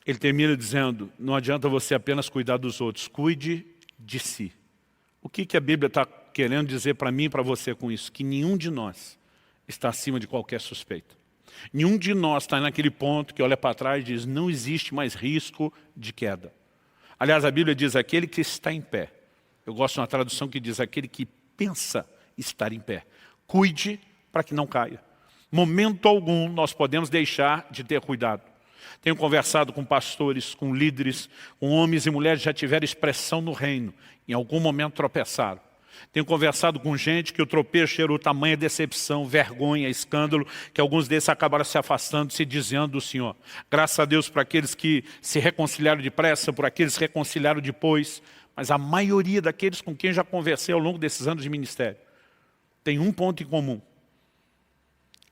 [SPEAKER 1] ele termina dizendo, não adianta você apenas cuidar dos outros, cuide de si. O que a Bíblia está querendo dizer para mim e para você com isso? Que nenhum de nós está acima de qualquer suspeita. Nenhum de nós está naquele ponto que olha para trás e diz, não existe mais risco de queda. Aliás, a Bíblia diz, aquele que está em pé. Eu gosto de uma tradução que diz, aquele que pensa estar em pé. Cuide para que não caia. Momento algum nós podemos deixar de ter cuidado. Tenho conversado com pastores, com líderes, com homens e mulheres que já tiveram expressão no reino. Em algum momento tropeçaram. Tenho conversado com gente que o tropeço gerou tamanha decepção, vergonha, escândalo, que alguns desses acabaram se afastando, se desviando do Senhor. Graças a Deus por aqueles que se reconciliaram depressa, por aqueles que se reconciliaram depois. Mas a maioria daqueles com quem já conversei ao longo desses anos de ministério tem um ponto em comum.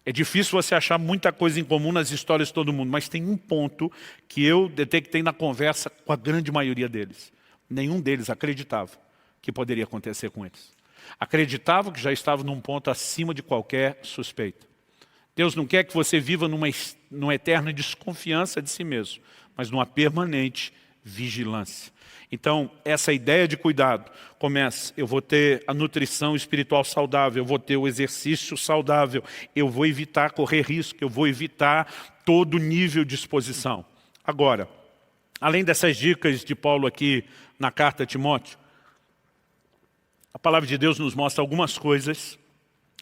[SPEAKER 1] É difícil você achar muita coisa em comum nas histórias de todo mundo, mas tem um ponto que eu detectei na conversa com a grande maioria deles. Nenhum deles acreditava que poderia acontecer com eles. Acreditavam que já estavam num ponto acima de qualquer suspeita. Deus não quer que você viva numa eterna desconfiança de si mesmo, mas numa permanente vigilância. Então, essa ideia de cuidado começa, eu vou ter a nutrição espiritual saudável, eu vou ter o exercício saudável, eu vou evitar correr risco, eu vou evitar todo nível de exposição. Agora, além dessas dicas de Paulo aqui na carta a Timóteo, a palavra de Deus nos mostra algumas coisas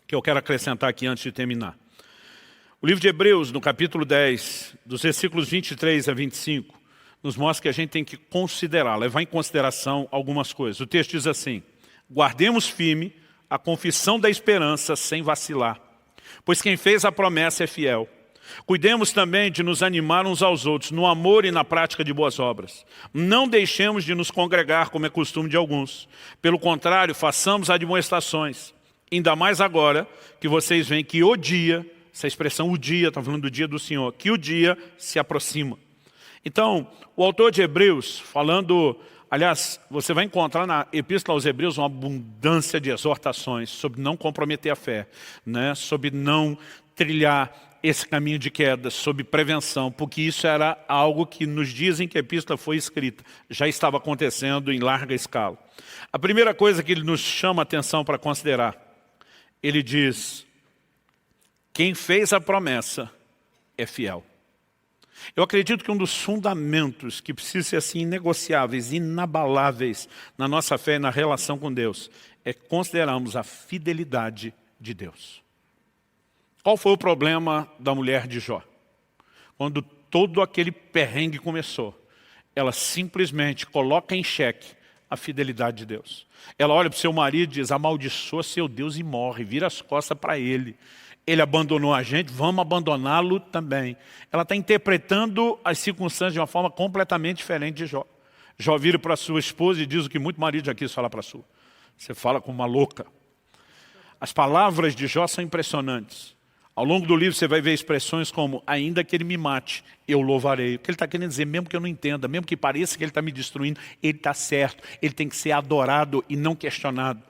[SPEAKER 1] que eu quero acrescentar aqui antes de terminar. O livro de Hebreus, no capítulo 10, dos versículos 23 a 25, nos mostra que a gente tem que considerar, levar em consideração algumas coisas. O texto diz assim: guardemos firme a confissão da esperança sem vacilar, pois quem fez a promessa é fiel. Cuidemos também de nos animar uns aos outros no amor e na prática de boas obras. Não deixemos de nos congregar como é costume de alguns. Pelo contrário, façamos admoestações. Ainda mais agora que vocês veem que o dia, essa expressão o dia, está falando do dia do Senhor, que o dia se aproxima. Então, o autor de Hebreus, falando, aliás, você vai encontrar na Epístola aos Hebreus uma abundância de exortações sobre não comprometer a fé, né? Sobre não trilhar esse caminho de queda, sobre prevenção, porque isso era algo que nos dias em que a epístola foi escrita, já estava acontecendo em larga escala. A primeira coisa que ele nos chama a atenção para considerar, ele diz, quem fez a promessa é fiel. Eu acredito que um dos fundamentos que precisa ser assim inegociáveis, inabaláveis na nossa fé e na relação com Deus, é considerarmos a fidelidade de Deus. Qual foi o problema da mulher de Jó? Quando todo aquele perrengue começou, ela simplesmente coloca em xeque a fidelidade de Deus. Ela olha para o seu marido e diz, amaldiçoa seu Deus e morre, vira as costas para ele. Ele abandonou a gente, vamos abandoná-lo também. Ela está interpretando as circunstâncias de uma forma completamente diferente de Jó. Jó vira para a sua esposa e diz o que muito marido já quis falar para a sua. Você fala como uma louca. As palavras de Jó são impressionantes. Ao longo do livro você vai ver expressões como, ainda que ele me mate, eu louvarei. O que ele está querendo dizer, mesmo que eu não entenda, mesmo que pareça que ele está me destruindo, ele está certo. Ele tem que ser adorado e não questionado.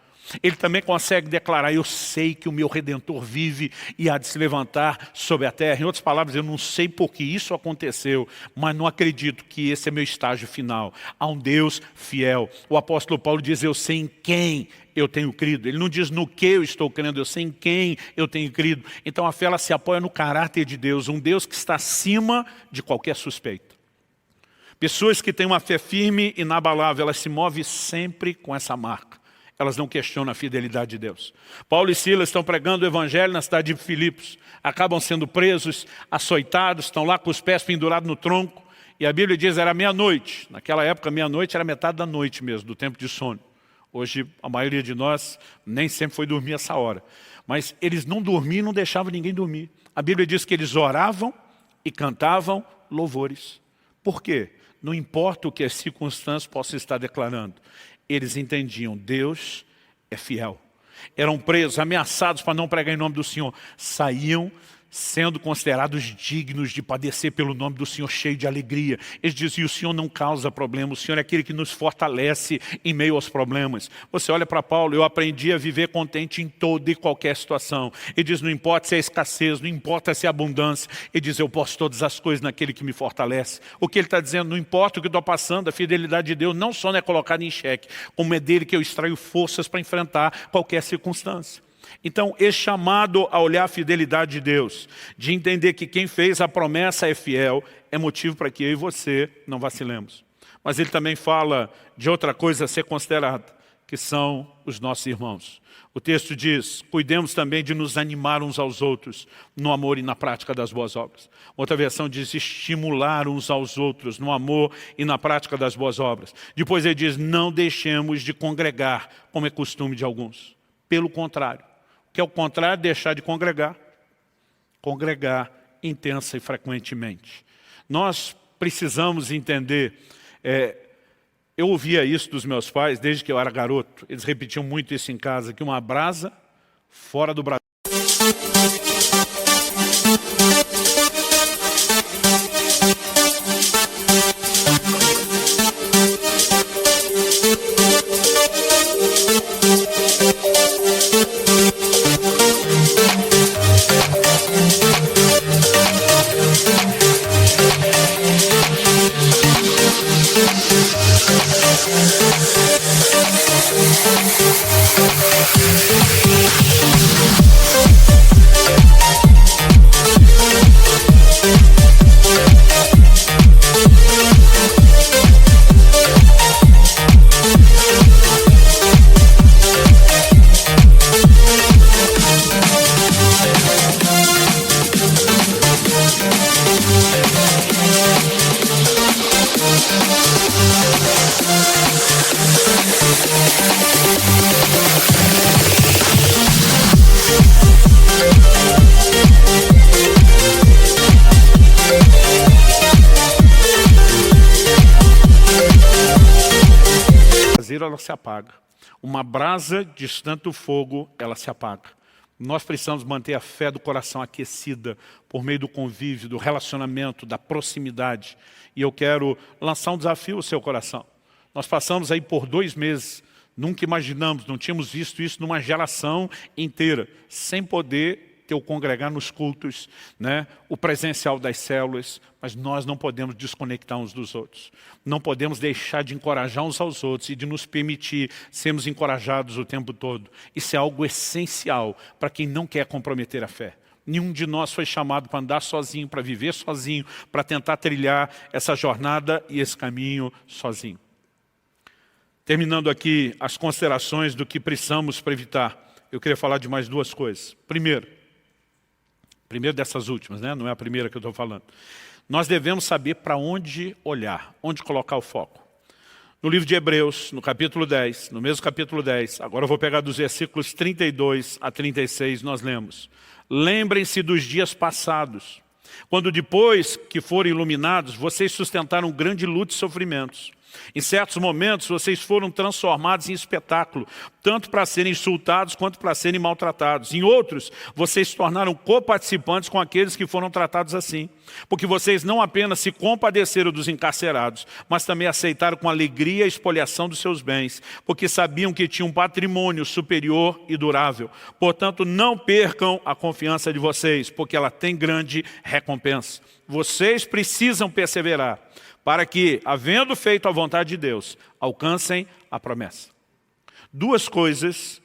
[SPEAKER 1] Ele também consegue declarar, eu sei que o meu Redentor vive e há de se levantar sobre a terra. Em outras palavras, eu não sei por que isso aconteceu, mas não acredito que esse é meu estágio final. Há um Deus fiel. O apóstolo Paulo diz, eu sei em quem eu tenho crido. Ele não diz no que eu estou crendo, eu sei em quem eu tenho crido. Então a fé ela se apoia no caráter de Deus, um Deus que está acima de qualquer suspeita. Pessoas que têm uma fé firme e inabalável, elas se movem sempre com essa marca. Elas não questionam a fidelidade de Deus. Paulo e Silas estão pregando o evangelho na cidade de Filipos. Acabam sendo presos, açoitados, estão lá com os pés pendurados no tronco. E a Bíblia diz era meia-noite. Naquela época, meia-noite era metade da noite mesmo, do tempo de sono. Hoje, a maioria de nós nem sempre foi dormir essa hora. Mas eles não dormiam e não deixavam ninguém dormir. A Bíblia diz que eles oravam e cantavam louvores. Por quê? Não importa o que as circunstâncias possam estar declarando. Eles entendiam, Deus é fiel. Eram presos, ameaçados para não pregar em nome do Senhor. Saíam sendo considerados dignos de padecer pelo nome do Senhor, cheio de alegria. Eles diziam, o Senhor não causa problema, o Senhor é aquele que nos fortalece em meio aos problemas. Você olha para Paulo, eu aprendi a viver contente em toda e qualquer situação. Ele diz, não importa se é escassez, não importa se é abundância. Ele diz, eu posso todas as coisas naquele que me fortalece. O que ele está dizendo, não importa o que eu estou passando, a fidelidade de Deus não só não é colocada em xeque, como é dele que eu extraio forças para enfrentar qualquer circunstância. Então, esse chamado a olhar a fidelidade de Deus, de entender que quem fez a promessa é fiel, é motivo para que eu e você não vacilemos. Mas ele também fala de outra coisa a ser considerada, que são os nossos irmãos. O texto diz, cuidemos também de nos animar uns aos outros no amor e na prática das boas obras. Outra versão diz, estimular uns aos outros no amor e na prática das boas obras. Depois ele diz, não deixemos de congregar, como é costume de alguns. Pelo contrário. O que é o contrário? Deixar de congregar. Congregar intensa e frequentemente. Nós precisamos entender... Eu ouvia isso dos meus pais desde que eu era garoto. Eles repetiam muito isso em casa, que uma brasa fora do Brasil. Ela se apaga. Uma brasa distante do fogo, ela se apaga. Nós precisamos manter a fé do coração aquecida por meio do convívio, do relacionamento, da proximidade. E eu quero lançar um desafio ao seu coração. Nós passamos aí por 2 meses, nunca imaginamos, não tínhamos visto isso numa geração inteira, sem poder ter o congregar nos cultos, né? O presencial das células, mas nós não podemos desconectar uns dos outros. Não podemos deixar de encorajar uns aos outros e de nos permitir sermos encorajados o tempo todo. Isso é algo essencial para quem não quer comprometer a fé. Nenhum de nós foi chamado para andar sozinho, para viver sozinho, para tentar trilhar essa jornada e esse caminho sozinho. Terminando aqui as considerações do que precisamos para evitar, eu queria falar de mais 2 coisas. Primeiro dessas últimas, né? Não é a primeira que eu estou falando. Nós devemos saber para onde olhar, onde colocar o foco. No livro de Hebreus, no capítulo 10, no mesmo capítulo 10, agora eu vou pegar dos versículos 32 a 36, nós lemos. Lembrem-se dos dias passados, quando depois que foram iluminados, vocês sustentaram grande luta e sofrimentos. Em certos momentos, vocês foram transformados em espetáculo, tanto para serem insultados quanto para serem maltratados. Em outros, vocês se tornaram coparticipantes com aqueles que foram tratados assim. Porque vocês não apenas se compadeceram dos encarcerados, mas também aceitaram com alegria a expoliação dos seus bens, porque sabiam que tinham um patrimônio superior e durável. Portanto, não percam a confiança de vocês, porque ela tem grande recompensa. Vocês precisam perseverar, para que, havendo feito a vontade de Deus, alcancem a promessa. 2 coisas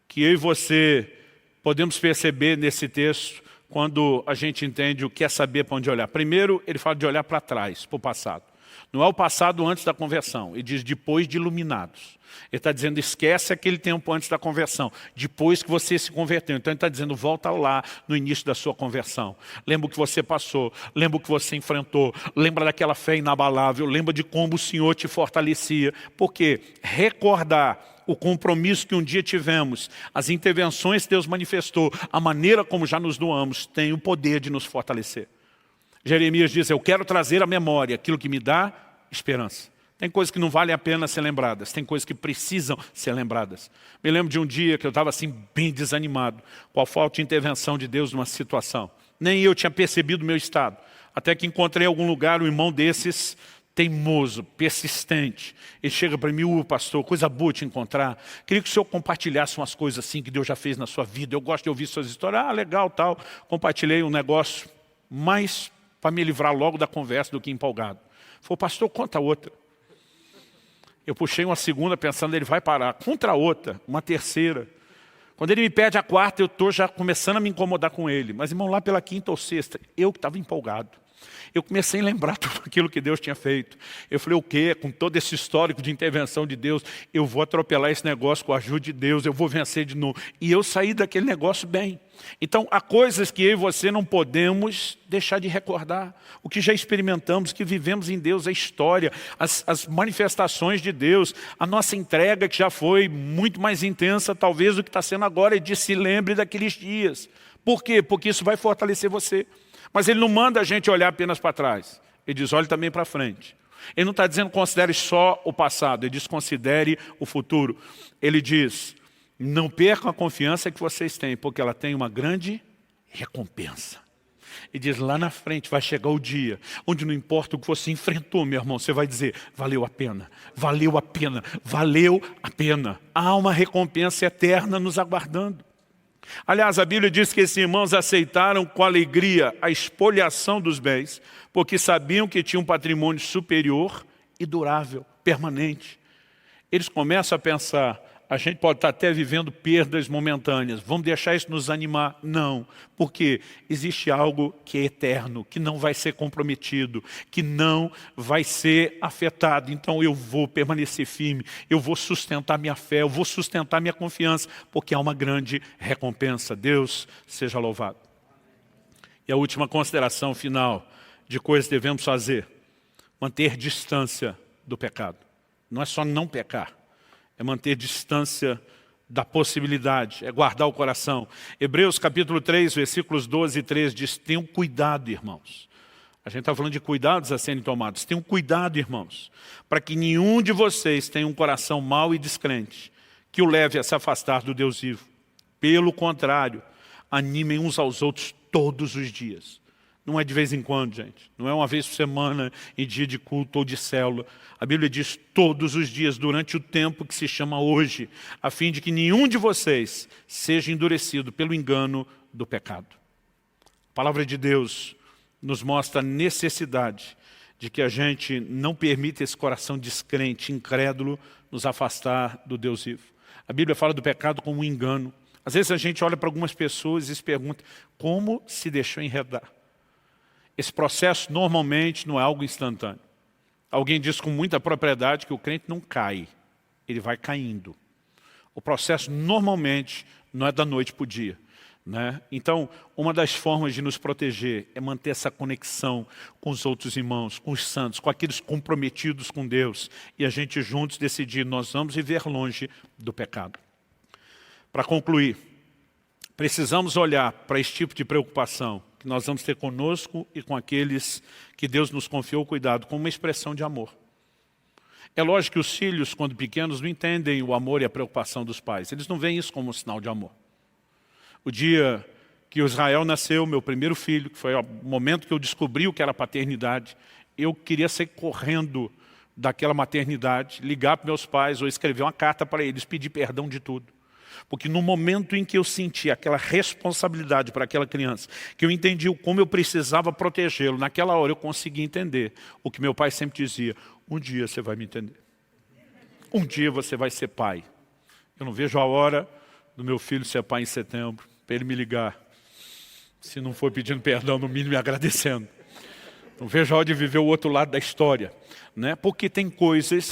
[SPEAKER 1] que eu e você podemos perceber nesse texto, quando a gente entende o que é saber para onde olhar. Primeiro, ele fala de olhar para trás, para o passado. Não é o passado antes da conversão, ele diz depois de iluminados. Ele está dizendo, esquece aquele tempo antes da conversão, depois que você se converteu. Então ele está dizendo, volta lá no início da sua conversão. Lembra o que você passou, lembra o que você enfrentou, lembra daquela fé inabalável, lembra de como o Senhor te fortalecia. Porque recordar o compromisso que um dia tivemos, as intervenções que Deus manifestou, a maneira como já nos doamos, tem o poder de nos fortalecer. Jeremias diz, eu quero trazer à memória aquilo que me dá esperança. Tem coisas que não valem a pena ser lembradas, tem coisas que precisam ser lembradas. Me lembro de um dia que eu estava assim bem desanimado, com a falta de intervenção de Deus numa situação. Nem eu tinha percebido o meu estado, até que encontrei em algum lugar um irmão desses, teimoso, persistente. Ele chega para mim, pastor, coisa boa te encontrar. Queria que o senhor compartilhasse umas coisas assim que Deus já fez na sua vida. Eu gosto de ouvir suas histórias. Legal, tal. Compartilhei um negócio, mais para me livrar logo da conversa do que empolgado. Falei, pastor, conta outra. Eu puxei uma segunda pensando, ele vai parar. Contra outra, uma terceira. Quando ele me pede a quarta, eu estou já começando a me incomodar com ele. Mas, irmão, lá pela quinta ou sexta, eu que estava empolgado. Eu comecei a lembrar tudo aquilo que Deus tinha feito. Eu falei, o quê? Com todo esse histórico de intervenção de Deus, eu vou atropelar esse negócio com a ajuda de Deus, eu vou vencer de novo. E eu saí daquele negócio bem. Então, há coisas que eu e você não podemos deixar de recordar. O que já experimentamos, que vivemos em Deus, a história, as manifestações de Deus, a nossa entrega que já foi muito mais intensa, talvez, do que está sendo agora, e diz, se lembre daqueles dias. Por quê? Porque isso vai fortalecer você. Mas Ele não manda a gente olhar apenas para trás. Ele diz, olhe também para frente. Ele não está dizendo considere só o passado, Ele diz considere o futuro. Ele diz, não percam a confiança que vocês têm, porque ela tem uma grande recompensa. Ele diz, lá na frente vai chegar o dia, onde não importa o que você enfrentou, meu irmão, você vai dizer, valeu a pena, valeu a pena, valeu a pena. Há uma recompensa eterna nos aguardando. Aliás, a Bíblia diz que esses irmãos aceitaram com alegria a expoliação dos bens, porque sabiam que tinham um patrimônio superior e durável, permanente. Eles começam a pensar, a gente pode estar até vivendo perdas momentâneas, vamos deixar isso nos animar? Não, porque existe algo que é eterno, que não vai ser comprometido, que não vai ser afetado. Então eu vou permanecer firme, eu vou sustentar minha fé, eu vou sustentar minha confiança, porque há uma grande recompensa. Deus seja louvado. E a última consideração final de coisas que devemos fazer, manter distância do pecado. Não é só não pecar, é manter distância da possibilidade, é guardar o coração. Hebreus capítulo 3, versículos 12 e 13 diz, tenham cuidado, irmãos. A gente está falando de cuidados a serem tomados. Tenham cuidado, irmãos, para que nenhum de vocês tenha um coração mau e descrente, que o leve a se afastar do Deus vivo. Pelo contrário, animem uns aos outros todos os dias. Não é de vez em quando, gente. Não é uma vez por semana, em dia de culto ou de célula. A Bíblia diz todos os dias, durante o tempo que se chama hoje, a fim de que nenhum de vocês seja endurecido pelo engano do pecado. A palavra de Deus nos mostra a necessidade de que a gente não permita esse coração descrente, incrédulo, nos afastar do Deus vivo. A Bíblia fala do pecado como um engano. Às vezes a gente olha para algumas pessoas e se pergunta, como se deixou enredar? Esse processo normalmente não é algo instantâneo. Alguém diz com muita propriedade que o crente não cai, ele vai caindo. O processo normalmente não é da noite para o dia, né? Então, uma das formas de nos proteger é manter essa conexão com os outros irmãos, com os santos, com aqueles comprometidos com Deus, e a gente juntos decidir, nós vamos viver longe do pecado. Para concluir, precisamos olhar para esse tipo de preocupação que nós vamos ter conosco e com aqueles que Deus nos confiou o cuidado, como uma expressão de amor. É lógico que os filhos, quando pequenos, não entendem o amor e a preocupação dos pais. Eles não veem isso como um sinal de amor. O dia que o Israel nasceu, meu primeiro filho, que foi o momento que eu descobri o que era paternidade, eu queria sair correndo daquela maternidade, ligar para meus pais ou escrever uma carta para eles, pedir perdão de tudo. Porque no momento em que eu senti aquela responsabilidade para aquela criança, que eu entendi como eu precisava protegê-lo, naquela hora eu consegui entender o que meu pai sempre dizia, um dia você vai me entender. Um dia você vai ser pai. Eu não vejo a hora do meu filho ser pai em setembro, para ele me ligar. Se não for pedindo perdão, no mínimo me agradecendo. Não vejo a hora de viver o outro lado da história, né? Porque tem coisas...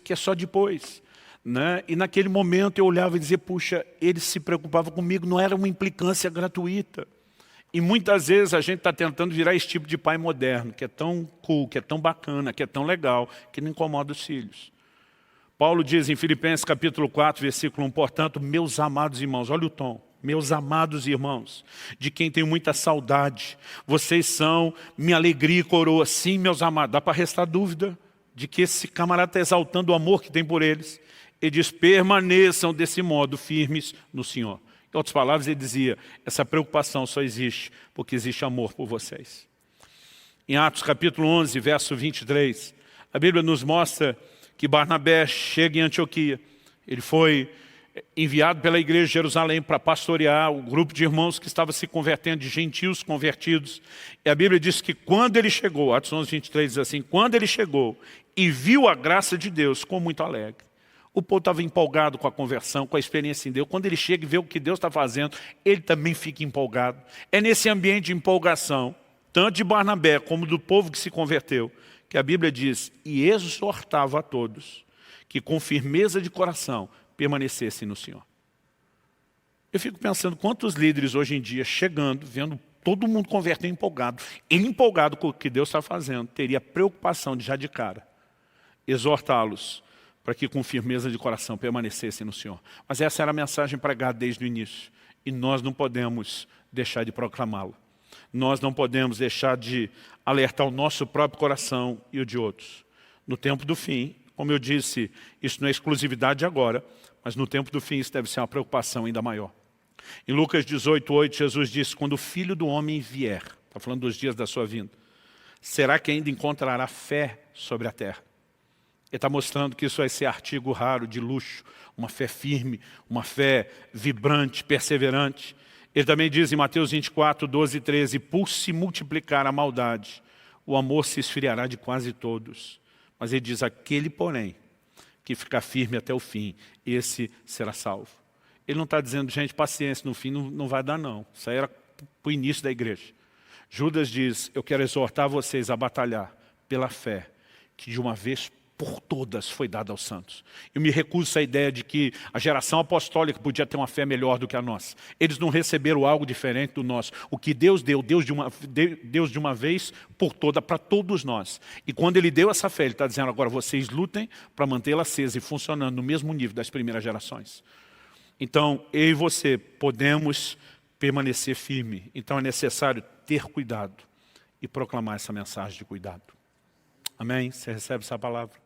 [SPEAKER 1] que é só depois, né? E naquele momento eu olhava e dizia, puxa, ele se preocupava comigo, não era uma implicância gratuita. E muitas vezes a gente está tentando virar esse tipo de pai moderno, que é tão cool, que é tão bacana, que é tão legal, que não incomoda os filhos. Paulo diz em Filipenses capítulo 4, versículo 1, portanto, meus amados irmãos, olha o tom, meus amados irmãos, de quem tenho muita saudade, vocês são minha alegria e coroa. Sim, meus amados, dá para restar dúvida de que esse camarada está exaltando o amor que tem por eles. Ele diz, permaneçam desse modo firmes no Senhor. Em outras palavras, ele dizia, essa preocupação só existe porque existe amor por vocês. Em Atos capítulo 11, verso 23, a Bíblia nos mostra que Barnabé chega em Antioquia. Ele foi enviado pela igreja de Jerusalém para pastorear o grupo de irmãos que estava se convertendo, de gentios convertidos. E a Bíblia diz que quando ele chegou, Atos 11, 23 diz assim, quando ele chegou e viu a graça de Deus, ficou muito alegre. O povo estava empolgado com a conversão, com a experiência em Deus. Quando ele chega e vê o que Deus está fazendo, ele também fica empolgado. É nesse ambiente de empolgação, tanto de Barnabé como do povo que se converteu, que a Bíblia diz, e exortava a todos que com firmeza de coração permanecessem no Senhor. Eu fico pensando quantos líderes hoje em dia chegando, vendo todo mundo converter empolgado, ele empolgado com o que Deus está fazendo, teria preocupação de já de cara, exortá-los para que com firmeza de coração permanecessem no Senhor. Mas essa era a mensagem pregada desde o início. E nós não podemos deixar de proclamá-la. Nós não podemos deixar de alertar o nosso próprio coração e o de outros. No tempo do fim, como eu disse, isso não é exclusividade de agora, mas no tempo do fim isso deve ser uma preocupação ainda maior. Em Lucas 18, 8, Jesus disse, quando o Filho do Homem vier, está falando dos dias da sua vinda, será que ainda encontrará fé sobre a terra? Ele está mostrando que isso vai ser artigo raro, de luxo, uma fé firme, uma fé vibrante, perseverante. Ele também diz em Mateus 24, 12 e 13, por se multiplicar a maldade, o amor se esfriará de quase todos. Mas ele diz, aquele, porém, que ficar firme até o fim, esse será salvo. Ele não está dizendo, gente, paciência, no fim não vai dar não. Isso aí era para o início da igreja. Judas diz, eu quero exortar vocês a batalhar pela fé, que de uma vez por todas foi dada aos santos. Eu me recuso a essa ideia de que a geração apostólica podia ter uma fé melhor do que a nossa. Eles não receberam algo diferente do nosso. O que Deus deu, Deus de uma vez por toda, para todos nós. E quando Ele deu essa fé, Ele está dizendo, agora vocês lutem para mantê-la acesa e funcionando no mesmo nível das primeiras gerações. Então, eu e você podemos permanecer firme. Então é necessário ter cuidado e proclamar essa mensagem de cuidado. Amém? Você recebe essa palavra?